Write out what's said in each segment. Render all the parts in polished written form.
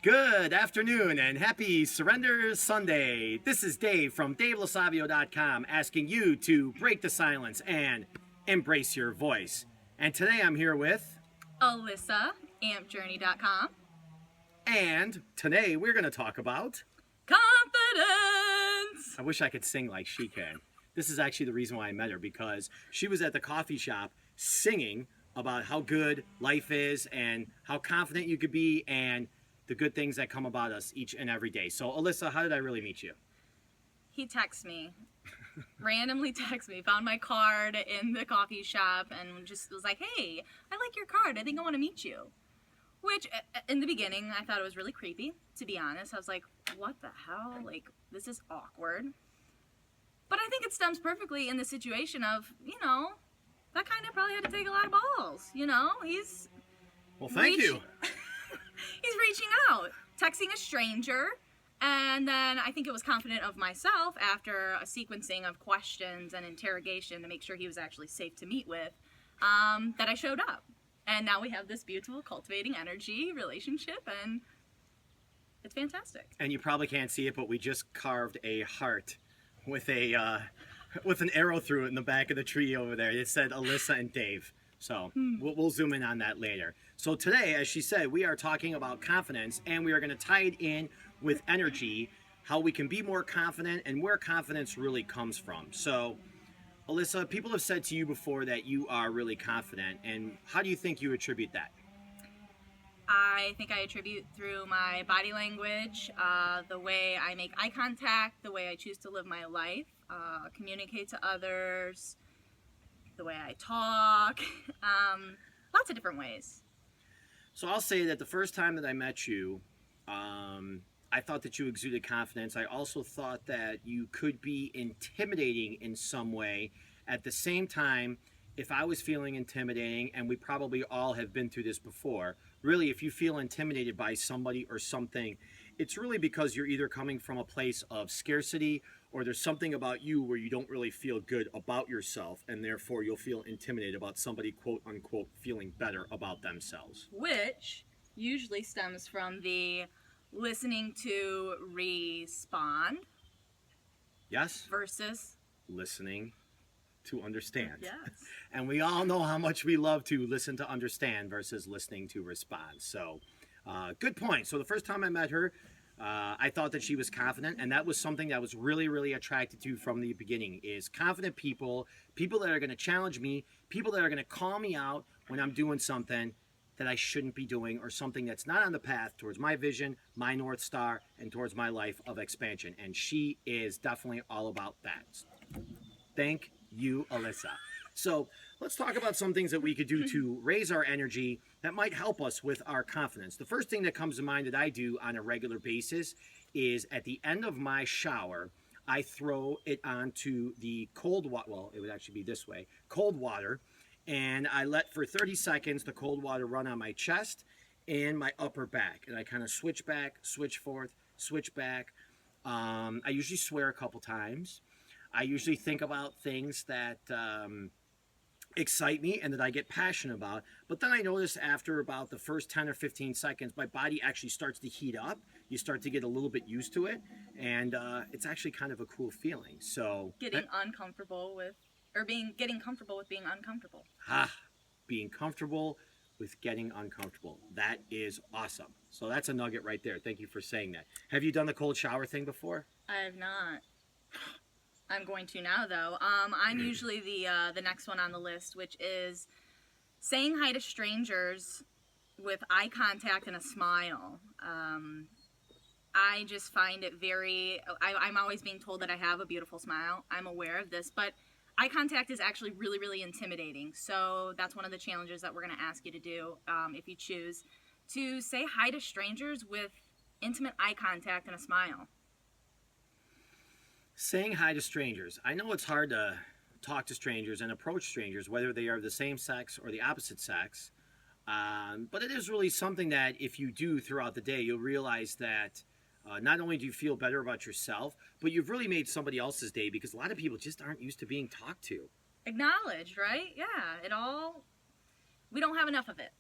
Good afternoon and happy Surrender Sunday. This is Dave from DaveLaSavio.com asking you to break the silence and embrace your voice. And today I'm here with Alyssa, AmpJourney.com. And today we're going to talk about Confidence! I wish I could sing like she can. This is actually the reason why I met her, because she was at the coffee shop singing about how good life is and how confident you could be and the good things that come about us each and every day. So, Alyssa, how did I really meet you? He texted me, randomly texted me, found my card in the coffee shop and just was like, hey, I like your card. I think I want to meet you. Which, in the beginning, I thought it was really creepy, to be honest. I was like, what the hell? Like, this is awkward. But I think it stems perfectly in the situation of, that kind of probably had to take a lot of balls, He's... Well, thank you. He's reaching out, texting a stranger, and then I think it was confident of myself after a sequencing of questions and interrogation to make sure he was actually safe to meet with, that I showed up. And now we have this beautiful cultivating energy relationship, and it's fantastic. And you probably can't see it, but we just carved a heart with with an arrow through it in the back of the tree over there. It said Alyssa and Dave. So we'll zoom in on that later. So today, as she said, we are talking about confidence, and we are going to tie it in with energy, how we can be more confident and where confidence really comes from. So, Alyssa, people have said to you before that you are really confident, and how do you think you attribute that? I think I attribute through my body language, the way I make eye contact, the way I choose to live my life, communicate to others, the way I talk, lots of different ways. So I'll say that the first time that I met you, I thought that you exuded confidence. I also thought that you could be intimidating in some way. At the same time, if I was feeling intimidating, and we probably all have been through this before, really, if you feel intimidated by somebody or something, it's really because you're either coming from a place of scarcity or there's something about you where you don't really feel good about yourself, and therefore you'll feel intimidated about somebody, quote unquote, feeling better about themselves. Which usually stems from the listening to respond. Yes. Versus listening to understand. Yes. And we all know how much we love to listen to understand versus listening to respond. So, good point. So the first time I met her, I thought that she was confident, and that was something that was really, really attracted to from the beginning, is confident people, people that are going to challenge me, people that are going to call me out when I'm doing something that I shouldn't be doing or something that's not on the path towards my vision, my North Star, and towards my life of expansion. And she is definitely all about that. Thank you, Alyssa. So let's talk about some things that we could do to raise our energy that might help us with our confidence. The first thing that comes to mind that I do on a regular basis is at the end of my shower, I throw it onto the cold water. Well, it would actually be this way, cold water. And I let for 30 seconds the cold water run on my chest and my upper back. And I kind of switch back, switch forth, switch back. I usually swear a couple times. I usually think about things that excite me and that I get passionate about. But then I notice after about the first 10 or 15 seconds, my body actually starts to heat up. You start to get a little bit used to it. And it's actually kind of a cool feeling. So getting comfortable with being uncomfortable. Being comfortable with getting uncomfortable. That is awesome. So that's a nugget right there. Thank you for saying that. Have you done the cold shower thing before? I have not. I'm going to now, though. I'm usually the next one on the list, which is saying hi to strangers with eye contact and a smile. I just find it I'm always being told that I have a beautiful smile. I'm aware of this, but eye contact is actually really, really intimidating. So that's one of the challenges that we're going to ask you to do if you choose to say hi to strangers with intimate eye contact and a smile. Saying hi to strangers. I know it's hard to talk to strangers and approach strangers, whether they are the same sex or the opposite sex. But it is really something that if you do throughout the day, you'll realize that not only do you feel better about yourself, but you've really made somebody else's day, because a lot of people just aren't used to being talked to. Acknowledged, right? Yeah, we don't have enough of it.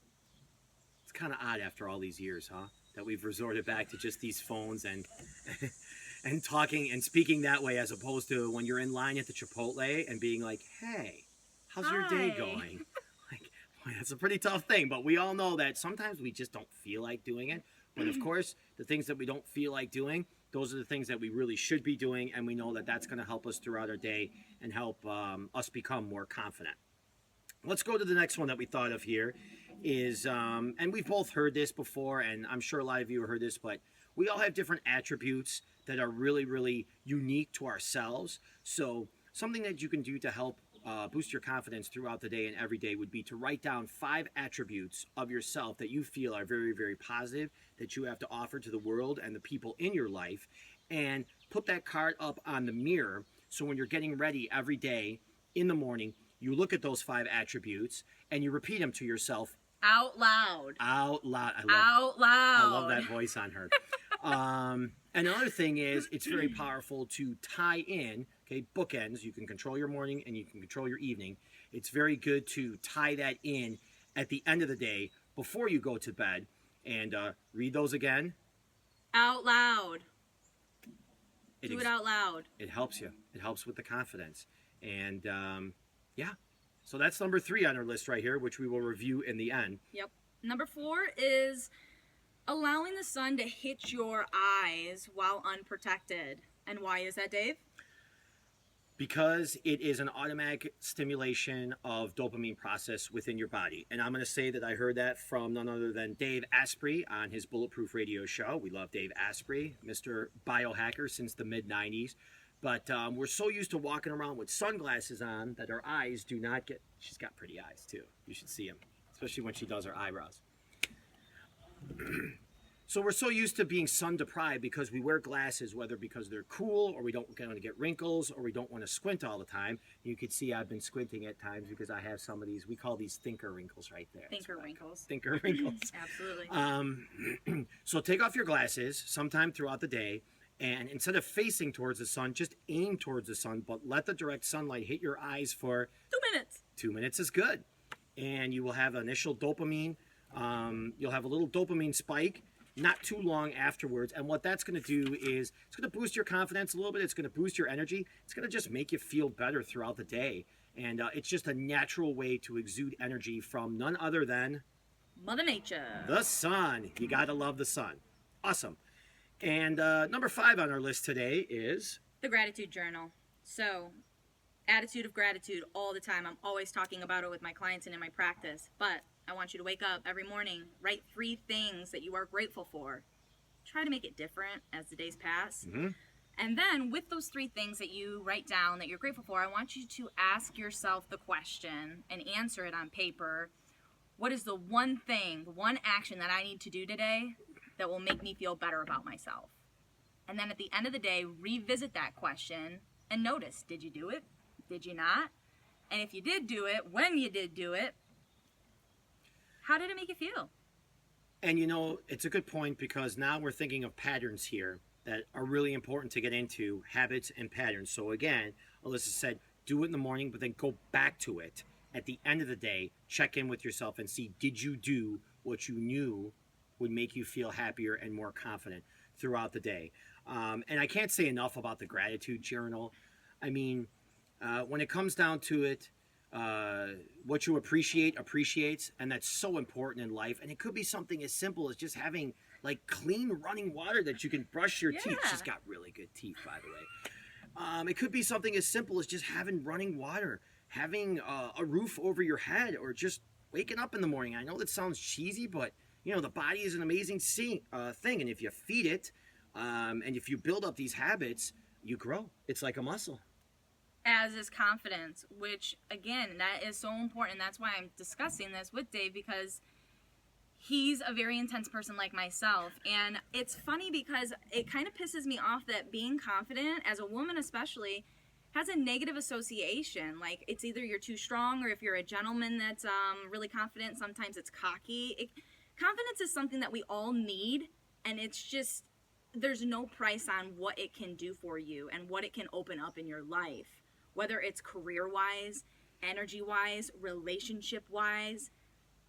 It's kind of odd after all these years, huh? that we've resorted back to just these phones and and talking and speaking that way, as opposed to when you're in line at the Chipotle and being like, "Hey, how's your day Hi. going?" Like, boy, that's a pretty tough thing. But we all know that sometimes we just don't feel like doing it. But of course, the things that we don't feel like doing, those are the things that we really should be doing, and we know that that's going to help us throughout our day and help us become more confident. Let's go to the next one that we thought of here is, and we've both heard this before, and I'm sure a lot of you have heard this, but we all have different attributes that are really, really unique to ourselves. So something that you can do to help boost your confidence throughout the day and every day would be to write down 5 attributes of yourself that you feel are very, very positive that you have to offer to the world and the people in your life, and put that card up on the mirror. So when you're getting ready every day in the morning, you look at those 5 attributes and you repeat them to yourself Out loud. out loud. Out loud. I love that voice on her. Another thing is, it's very powerful to tie in, okay, bookends. You can control your morning and you can control your evening. It's very good to tie that in at the end of the day before you go to bed, and read those again. Out loud. It Do it out loud. It helps you. It helps with the confidence. And yeah, so that's number 3 on our list right here, which we will review in the end. Yep. Number 4 is allowing the sun to hit your eyes while unprotected. And why is that, Dave? Because it is an automatic stimulation of dopamine process within your body. And I'm going to say that I heard that from none other than Dave Asprey on his Bulletproof Radio show. We love Dave Asprey, Mr. Biohacker since the mid-90s. But we're so used to walking around with sunglasses on that our eyes do not get... She's got pretty eyes, too. You should see them, especially when she does her eyebrows. So we're so used to being sun deprived because we wear glasses, whether because they're cool or we don't want to get wrinkles or we don't want to squint all the time. You can see I've been squinting at times because I have some of these, we call these thinker wrinkles right there. Thinker wrinkles. Thinker wrinkles. Absolutely. So take off your glasses sometime throughout the day, and instead of facing towards the sun, just aim towards the sun, but let the direct sunlight hit your eyes for 2 minutes. 2 minutes is good. And you will have initial dopamine. You'll have a little dopamine spike not too long afterwards. And what that's going to do is it's going to boost your confidence a little bit. It's going to boost your energy. It's going to just make you feel better throughout the day. And it's just a natural way to exude energy from none other than Mother Nature. the sun. You got to love the sun. Awesome. And number 5 on our list today is... The gratitude journal. So, attitude of gratitude all the time. I'm always talking about it with my clients and in my practice. But I want you to wake up every morning, write 3 things that you are grateful for. Try to make it different as the days pass. Mm-hmm. And then with those 3 things that you write down that you're grateful for, I want you to ask yourself the question and answer it on paper. What is the one thing, the one action that I need to do today that will make me feel better about myself? And then at the end of the day, revisit that question and notice, did you do it? Did you not? And if you did do it, when you did do it, how did it make you feel? And you know, it's a good point because now we're thinking of patterns here that are really important to get into, habits and patterns. So again, Alyssa said, do it in the morning, but then go back to it at the end of the day. Check in with yourself and see, did you do what you knew would make you feel happier and more confident throughout the day? And I can't say enough about the gratitude journal. I mean, when it comes down to it, what you appreciate appreciates, and that's so important in life. And it could be something as simple as just having like clean running water that you can brush your teeth. She's got really good teeth, by the way. It could be something as simple as just having running water, having a roof over your head, or just waking up in the morning. I know that sounds cheesy, but you know, the body is an amazing thing, and if you feed it, and if you build up these habits, you grow. It's like a muscle. As is confidence, which again, that is so important. That's why I'm discussing this with Dave, because he's a very intense person like myself. And it's funny because it kind of pisses me off that being confident, as a woman especially, has a negative association. Like, it's either you're too strong, or if you're a gentleman that's really confident, sometimes it's cocky. Confidence is something that we all need, and it's just, there's no price on what it can do for you and what it can open up in your life. Whether it's career-wise, energy-wise, relationship-wise,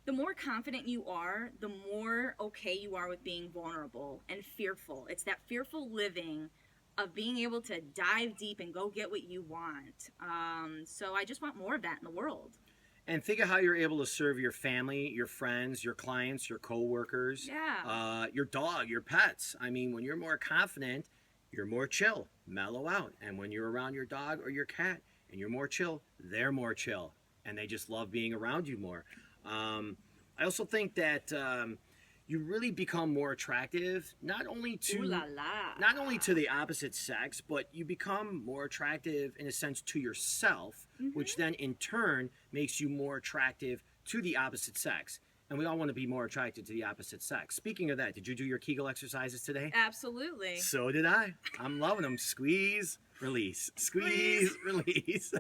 the more confident you are, the more okay you are with being vulnerable and fearful. It's that fearful living of being able to dive deep and go get what you want. So I just want more of that in the world. And think of how you're able to serve your family, your friends, your clients, your coworkers, your dog, your pets. I mean, when you're more confident, you're more chill, mellow out. And when you're around your dog or your cat and you're more chill, they're more chill. And they just love being around you more. I also think that you really become more attractive, not only to the opposite sex, but you become more attractive in a sense to yourself, which then in turn makes you more attractive to the opposite sex. And we all want to be more attracted to the opposite sex. Speaking of that, did you do your Kegel exercises today? Absolutely. So did I. I'm loving them. Squeeze, release. Squeeze, release.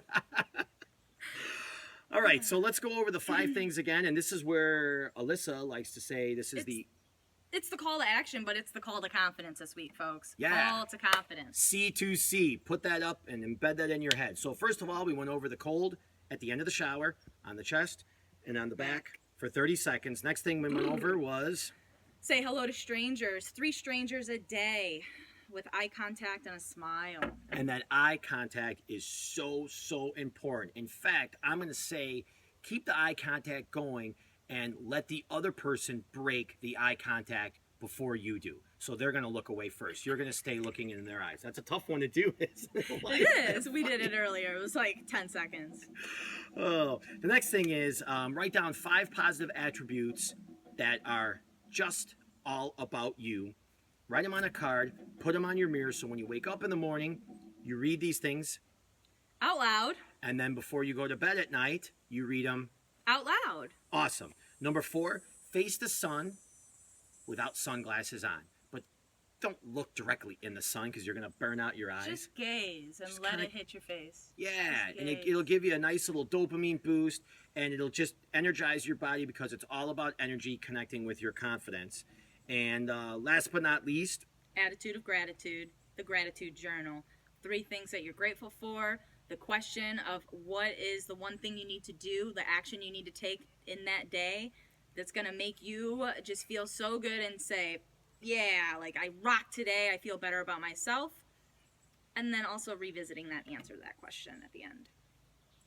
All right, so let's go over the 5 things again. And this is where Alyssa likes to say it's the call to action, but it's the call to confidence this week, folks. Yeah. Call to confidence. C2C. Put that up and embed that in your head. So first of all, we went over the cold at the end of the shower, on the chest and on the back for 30 seconds. Next thing we went over was... Say hello to strangers. 3 strangers a day with eye contact and a smile. And that eye contact is so, so important. In fact, I'm going to say keep the eye contact going and let the other person break the eye contact before you do. So they're going to look away first. You're going to stay looking in their eyes. That's a tough one to do. Isn't it? It is. We did it earlier. It was like 10 seconds. Oh, the next thing is write down 5 positive attributes that are just all about you. Write them on a card. Put them on your mirror so when you wake up in the morning, you read these things out loud. And then before you go to bed at night, you read them out loud. Awesome. Number 4, face the sun without sunglasses on. But don't look directly in the sun because you're going to burn out your eyes. Just gaze and let it hit your face. Yeah, and it'll give you a nice little dopamine boost, and it'll just energize your body because it's all about energy connecting with your confidence. And last but not least, attitude of gratitude, the gratitude journal. 3 things that you're grateful for. The question of what is the one thing you need to do, the action you need to take in that day that's going to make you just feel so good and say, yeah, like I rock today, I feel better about myself. And then also revisiting that answer to that question at the end.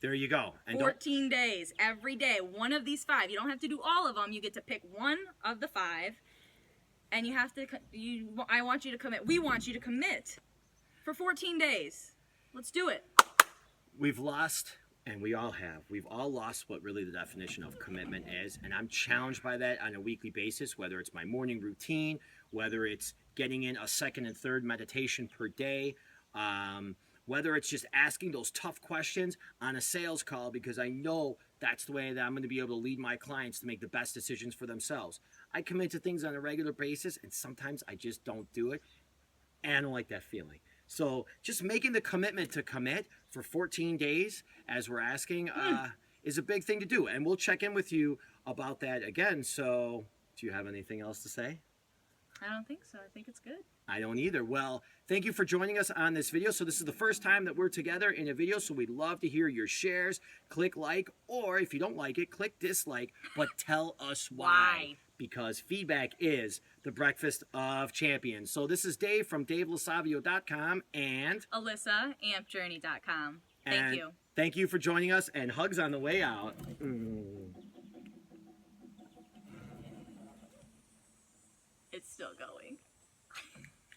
There you go. And 14 days, every day, one of these 5. You don't have to do all of them. You get to pick one of the 5. And you have to, I want you to commit. We want you to commit for 14 days. Let's do it. We've lost, and we all have, we've all lost what really the definition of commitment is. And I'm challenged by that on a weekly basis, whether it's my morning routine, whether it's getting in a 2nd and 3rd meditation per day, whether it's just asking those tough questions on a sales call, because I know that's the way that I'm going to be able to lead my clients to make the best decisions for themselves. I commit to things on a regular basis, and sometimes I just don't do it, and I don't like that feeling. So just making the commitment to commit for 14 days, as we're asking, is a big thing to do. And we'll check in with you about that again. So do you have anything else to say? I don't think so. I think it's good. I don't either. Well, thank you for joining us on this video. So this is the first time that we're together in a video, so we'd love to hear your shares. Click like, or if you don't like it, click dislike, but tell us why. Because feedback is the breakfast of champions. So this is Dave from DaveLaSavio.com and Alyssa, AmpJourney.com. Thank you. Thank you for joining us, and hugs on the way out. It's still going.